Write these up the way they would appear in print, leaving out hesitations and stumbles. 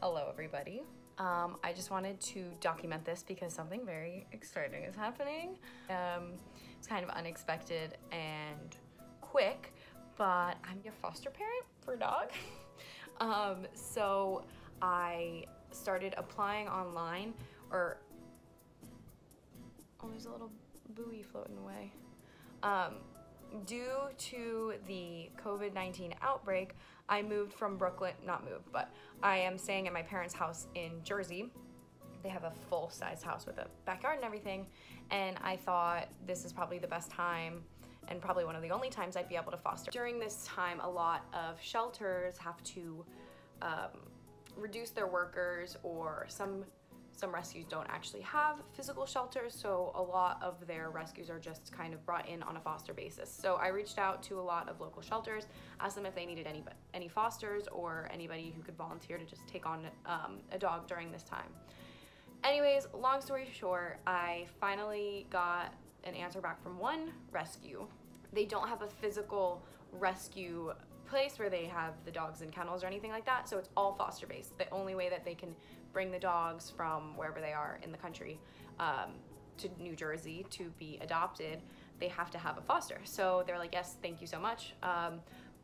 Hello everybody. I just wanted to document this because something very exciting is happening. It's kind of unexpected and quick, but I'm a foster parent for a dog. So I started applying online, oh, there's a little buoy floating away. Due to the COVID-19 outbreak, I moved from Brooklyn, not moved, but I am staying at my parents' house in Jersey. They have a full-size house with a backyard and everything, and I thought this is probably the best time and probably one of the only times I'd be able to foster. During this time, a lot of shelters have to reduce their workers, or some rescues don't actually have physical shelters, so a lot of their rescues are just kind of brought in on a foster basis. So I reached out to a lot of local shelters, asked them if they needed any fosters or anybody who could volunteer to just take on a dog during this time. Anyways, long story short, I finally got an answer back from one rescue. They don't have a physical rescue place where they have the dogs in kennels or anything like that, so it's all foster based. The only way that they can bring the dogs from wherever they are in the country to New Jersey to be adopted, they have to have a foster. So they're like, yes, thank you so much.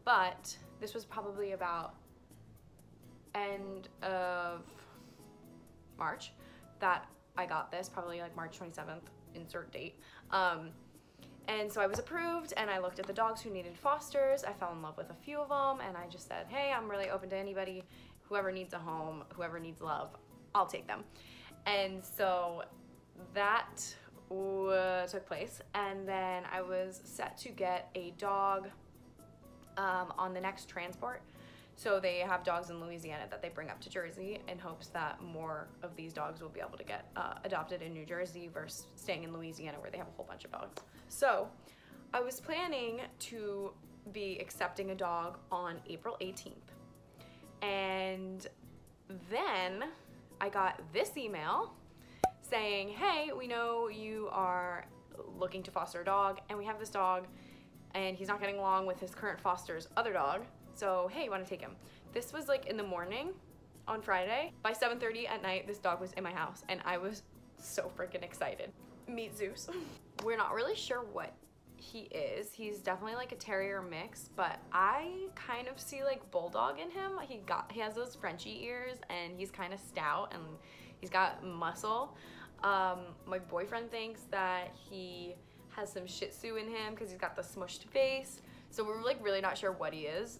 But this was probably about end of March that I got this, probably like March 27th, insert date. And so I was approved, and I looked at the dogs who needed fosters. I fell in love with a few of them, and I just said, hey, I'm really open to anybody, whoever needs a home, whoever needs love, I'll take them. And so that took place, and then I was set to get a dog on the next transport. So they have dogs in Louisiana that they bring up to Jersey in hopes that more of these dogs will be able to get adopted in New Jersey versus staying in Louisiana where they have a whole bunch of dogs. So I was planning to be accepting a dog on April 18th. And then I got this email saying, hey, we know you are looking to foster a dog, and we have this dog and he's not getting along with his current foster's other dog. So, hey, you want to take him? This was like in the morning on Friday. By 7:30 at night, this dog was in my house, and I was so freaking excited. Meet Zeus. We're not really sure what he is. He's definitely like a terrier mix, but I kind of see like bulldog in him. He has those Frenchy ears, and he's kind of stout, and he's got muscle. My boyfriend thinks that he has some Shih Tzu in him because he's got the smushed face. So we're like really not sure what he is,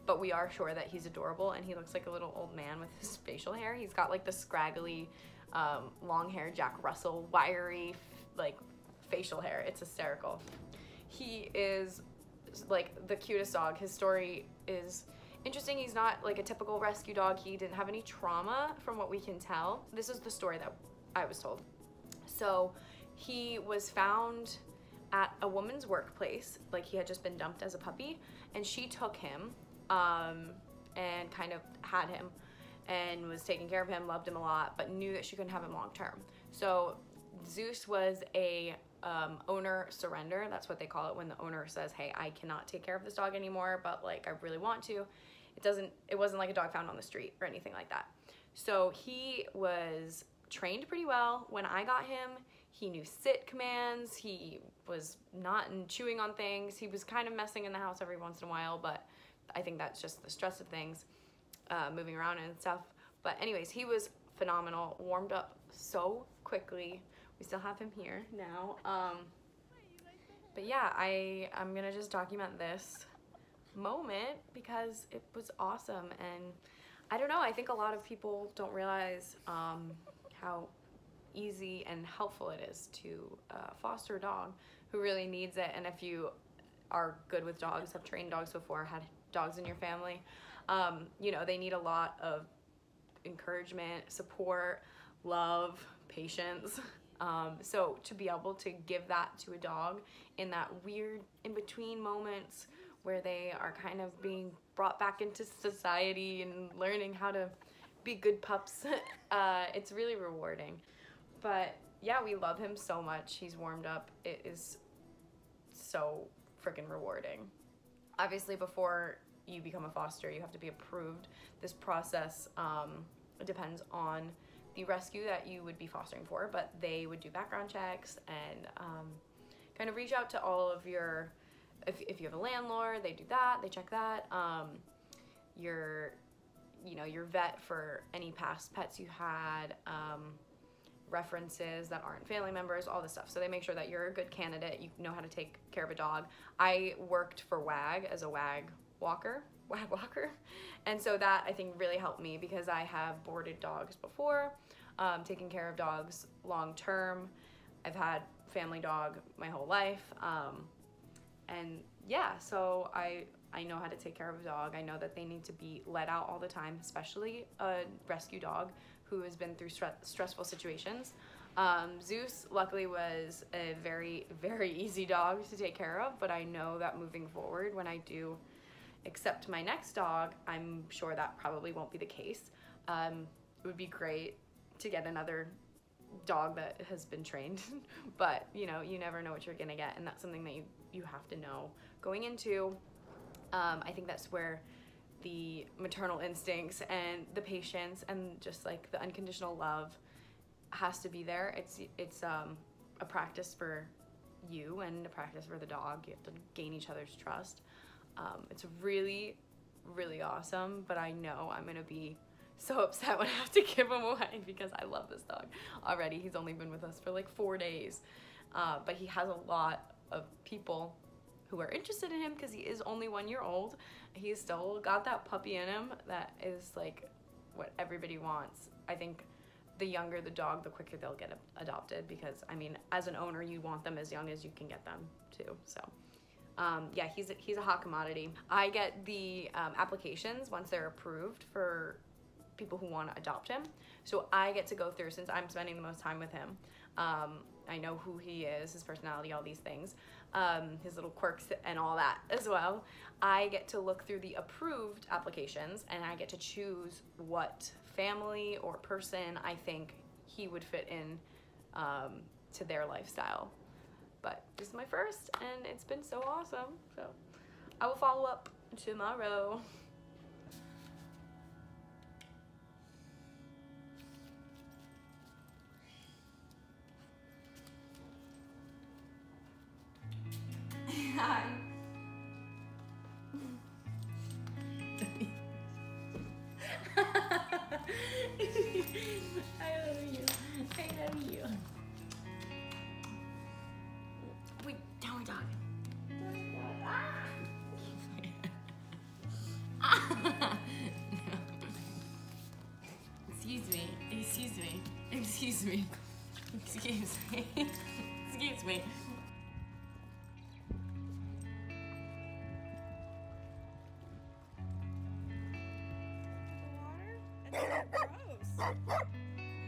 but we are sure that he's adorable, and he looks like a little old man with his facial hair. He's got like the scraggly, long hair, Jack Russell, wiry, like facial hair. It's hysterical. He is like the cutest dog. His story is interesting. He's not like a typical rescue dog. He didn't have any trauma from what we can tell. This is the story that I was told. So he was found at a woman's workplace, like he had just been dumped as a puppy, and she took him and kind of had him and was taking care of him, loved him a lot, but knew that she couldn't have him long term. So Zeus was a owner surrender. That's what they call it when the owner says, hey, I cannot take care of this dog anymore, but like I really want to. It wasn't like a dog found on the street or anything like that. So he was trained pretty well. When I got him, he knew sit commands. He was not chewing on things. He was kind of messing in the house every once in a while, but I think that's just the stress of things, moving around and stuff. But anyways, he was phenomenal, warmed up so quickly. We still have him here now. But yeah, I'm gonna just document this moment because it was awesome. And I don't know, I think a lot of people don't realize how easy and helpful it is to foster a dog who really needs it. And if you are good with dogs, have trained dogs before, had dogs in your family, you know, they need a lot of encouragement, support, love, patience. So to be able to give that to a dog in that weird in-between moments where they are kind of being brought back into society and learning how to be good pups, it's really rewarding. But yeah, we love him so much. He's warmed up. It is so freaking rewarding. Obviously, before you become a foster, you have to be approved. This process It depends on the rescue that you would be fostering for, but they would do background checks and kind of reach out to all of your, if you have a landlord, they do that, they check that. Your vet for any past pets you had, references that aren't family members, all this stuff. So they make sure that you're a good candidate, you know how to take care of a dog. I worked for WAG as a WAG walker, and so that I think really helped me because I have boarded dogs before, taking care of dogs long term. I've had family dog my whole life, and yeah, so I know how to take care of a dog. I know that they need to be let out all the time, especially a rescue dog who has been through stressful situations. Zeus luckily was a very, very easy dog to take care of, but I know that moving forward, when I do accept my next dog, I'm sure that probably won't be the case. It would be great to get another dog that has been trained, but you never know what you're gonna get, and that's something that you have to know going into. I think that's where the maternal instincts and the patience and just like the unconditional love has to be there. It's a practice for you and a practice for the dog. You have to gain each other's trust. It's really, really awesome, but I know I'm gonna be so upset when I have to give him away because I love this dog already. He's only been with us for like 4 days, but he has a lot of people who are interested in him because he is only 1 year old. He's still got that puppy in him that is like what everybody wants. I think the younger the dog, the quicker they'll get adopted, because I mean, as an owner, you want them as young as you can get them too. So yeah, he's a hot commodity. I get the applications once they're approved for people who want to adopt him. So I get to go through, since I'm spending the most time with him. I know who he is, his personality, all these things, his little quirks and all that as well. I get to look through the approved applications and I get to choose what family or person I think he would fit in to their lifestyle. But this is my first and it's been so awesome. So I will follow up tomorrow. Hi. I love you. I love you. Wait, downward dog. Excuse me. Excuse me. Excuse me. Excuse me. Excuse me.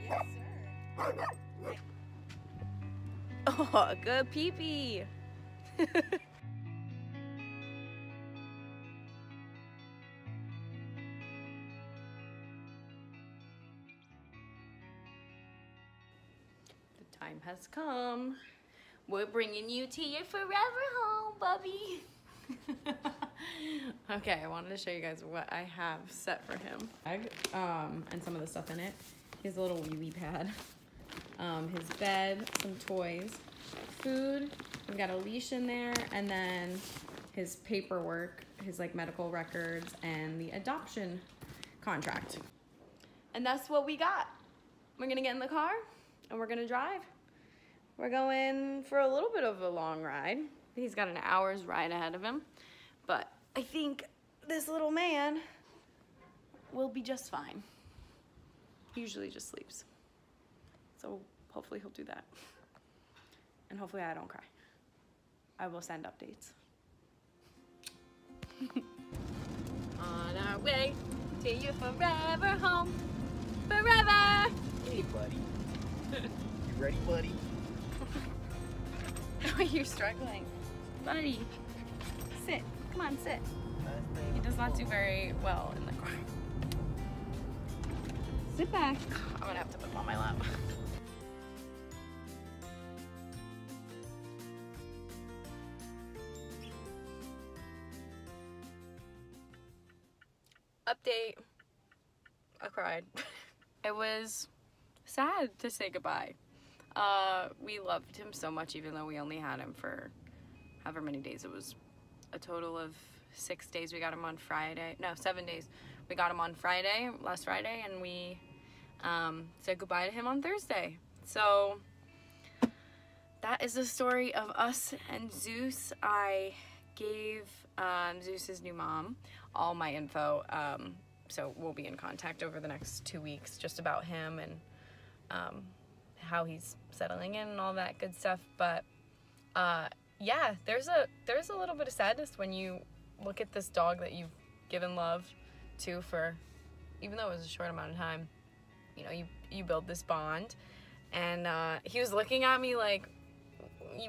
Yes, sir. Oh, good pee-pee. The time has come. We're bringing you to your forever home, Bubby. Okay, I wanted to show you guys what I have set for him. And some of the stuff in it. He has a little wee-wee pad. His bed, some toys, food. We've got a leash in there, and then his paperwork, his like medical records, and the adoption contract. And that's what we got. We're gonna get in the car and we're gonna drive. We're going for a little bit of a long ride. He's got an hour's ride ahead of him, but I think this little man will be just fine. He usually just sleeps. So hopefully he'll do that. And hopefully I don't cry. I will send updates. On our way to your forever home. Forever! Hey, buddy. You ready, buddy? Oh, you're struggling. Buddy, sit. Come on, sit. He does not do very well in the car. Sit back. I'm gonna have to put him on my lap. Update. I cried. it was sad to say goodbye. We loved him so much, even though we only had him for however many days. It was a total of 6 days. We got him on Friday. No, 7 days. We got him on Friday, last Friday, and we said goodbye to him on Thursday. So that is the story of us and Zeus. I gave Zeus's new mom all my info, so we'll be in contact over the next 2 weeks just about him and how he's settling in and all that good stuff. But yeah, there's a little bit of sadness when you look at this dog that you've given love to for, even though it was a short amount of time. You know, you build this bond, and he was looking at me like,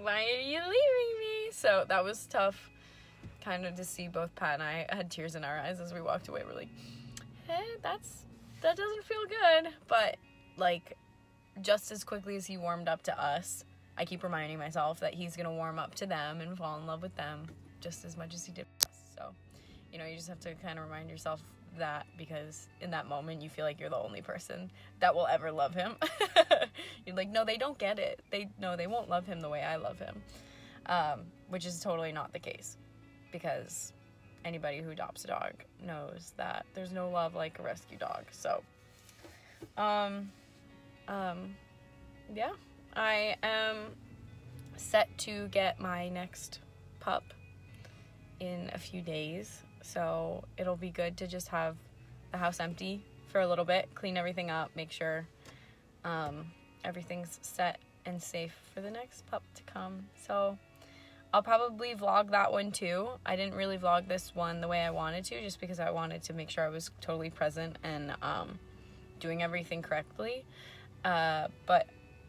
why are you leaving me? So that was tough, kind of, to see. Both Pat and I had tears in our eyes as we walked away. We're like, hey, that doesn't feel good. But like, just as quickly as he warmed up to us, I keep reminding myself that he's gonna warm up to them and fall in love with them just as much as he did with us. So, you know, you just have to kind of remind yourself that, because in that moment you feel like you're the only person that will ever love him. You're like, no, they don't get it. They won't love him the way I love him, which is totally not the case, because anybody who adopts a dog knows that there's no love like a rescue dog. So yeah, I am set to get my next pup in a few days. So it'll be good to just have the house empty for a little bit, clean everything up, make sure everything's set and safe for the next pup to come. So I'll probably vlog that one too. I didn't really vlog this one the way I wanted to, just because I wanted to make sure I was totally present and doing everything correctly. But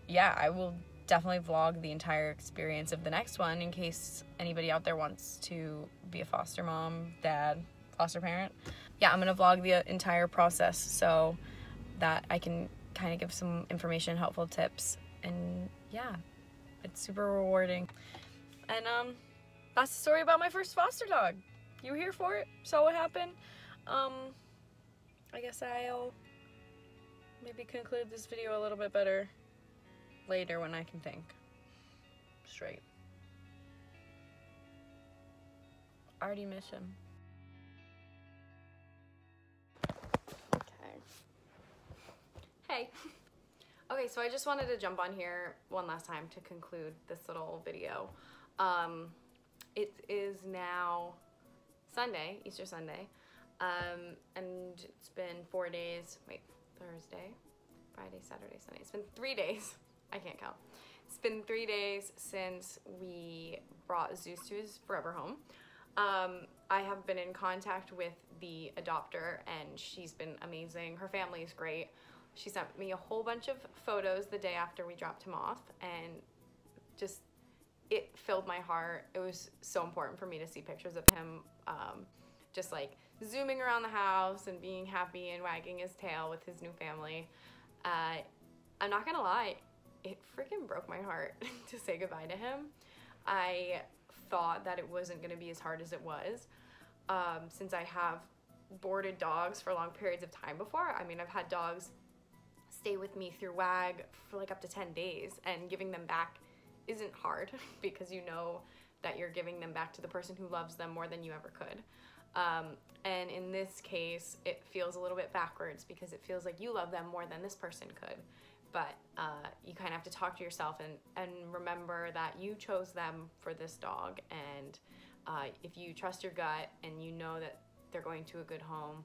yeah, I will definitely vlog the entire experience of the next one in case anybody out there wants to be a foster mom, dad, foster parent. Yeah, I'm gonna vlog the entire process so that I can kind of give some information, helpful tips, and yeah, it's super rewarding. And that's the story about my first foster dog. You were here for it, saw what happened. I guess I'll maybe conclude this video a little bit better later when I can think straight. I already miss him. Okay. Hey. Okay, so I just wanted to jump on here one last time to conclude this little video. It is now Sunday, Easter Sunday, and it's been 4 days, Thursday, Friday, Saturday, Sunday. It's been 3 days. I can't count. It's been 3 days since we brought Zeus to his forever home. I have been in contact with the adopter, and she's been amazing. Her family is great. She sent me a whole bunch of photos the day after we dropped him off, and just, it filled my heart. It was so important for me to see pictures of him, just like zooming around the house and being happy and wagging his tail with his new family. I'm not gonna lie, it freaking broke my heart to say goodbye to him. I thought that it wasn't gonna be as hard as it was, since I have boarded dogs for long periods of time before. I mean, I've had dogs stay with me through WAG for like up to 10 days, and giving them back isn't hard because you know that you're giving them back to the person who loves them more than you ever could. And in this case, it feels a little bit backwards because it feels like you love them more than this person could. But you kind of have to talk to yourself and remember that you chose them for this dog, and if you trust your gut and you know that they're going to a good home,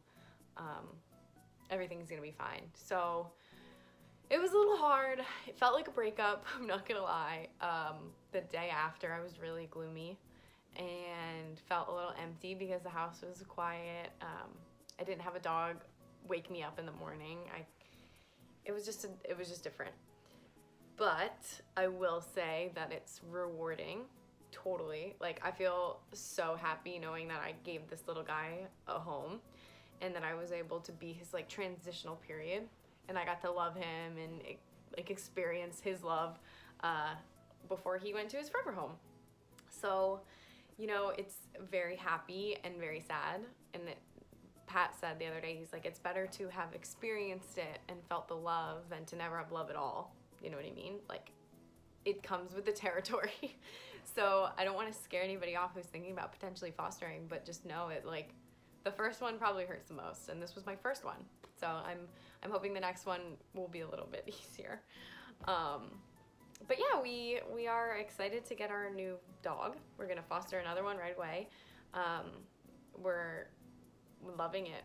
everything's gonna be fine. So it was a little hard. It felt like a breakup, I'm not gonna lie. The day after, I was really gloomy and felt a little empty because the house was quiet. I didn't have a dog wake me up in the morning. It was just different. But I will say that it's rewarding, totally. Like, I feel so happy knowing that I gave this little guy a home and that I was able to be his like transitional period, and I got to love him and like experience his love before he went to his forever home. So, you know, it's very happy and very sad, and Pat said the other day, he's like, it's better to have experienced it and felt the love than to never have love at all. You know what I mean? Like, it comes with the territory. So I don't want to scare anybody off who's thinking about potentially fostering, but just know it, like, the first one probably hurts the most, and this was my first one. So I'm hoping the next one will be a little bit easier. But yeah, we are excited to get our new dog. We're gonna foster another one right away. We're loving it,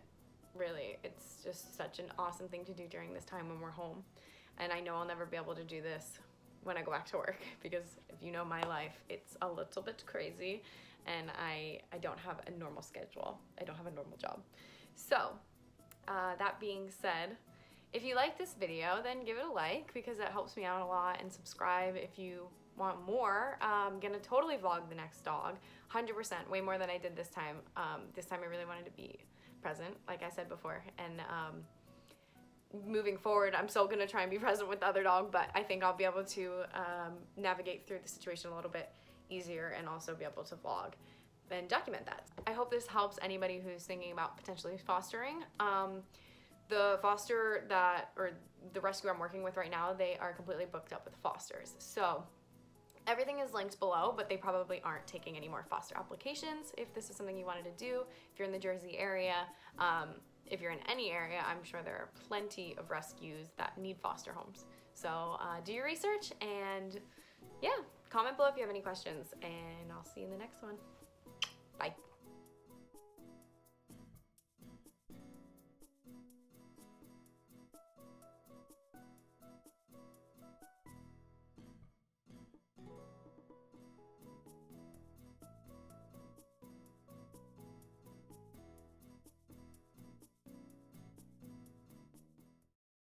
really. It's just such an awesome thing to do during this time when we're home. And I know I'll never be able to do this when I go back to work, because if you know my life, it's a little bit crazy, and I don't have a normal schedule. I don't have a normal job. So that being said, if you like this video, then give it a like, because that helps me out a lot, and subscribe if you want more. I'm gonna totally vlog the next dog, 100%, way more than I did this time. This time I really wanted to be present, like I said before, and moving forward, I'm still gonna try and be present with the other dog, but I think I'll be able to navigate through the situation a little bit easier, and also be able to vlog and document that. I hope this helps anybody who's thinking about potentially fostering. The foster or the rescue I'm working with right now, they are completely booked up with fosters. So everything is linked below, but they probably aren't taking any more foster applications. If this is something you wanted to do, if you're in the Jersey area, if you're in any area, I'm sure there are plenty of rescues that need foster homes. So do your research, and yeah, comment below if you have any questions, and I'll see you in the next one. Bye.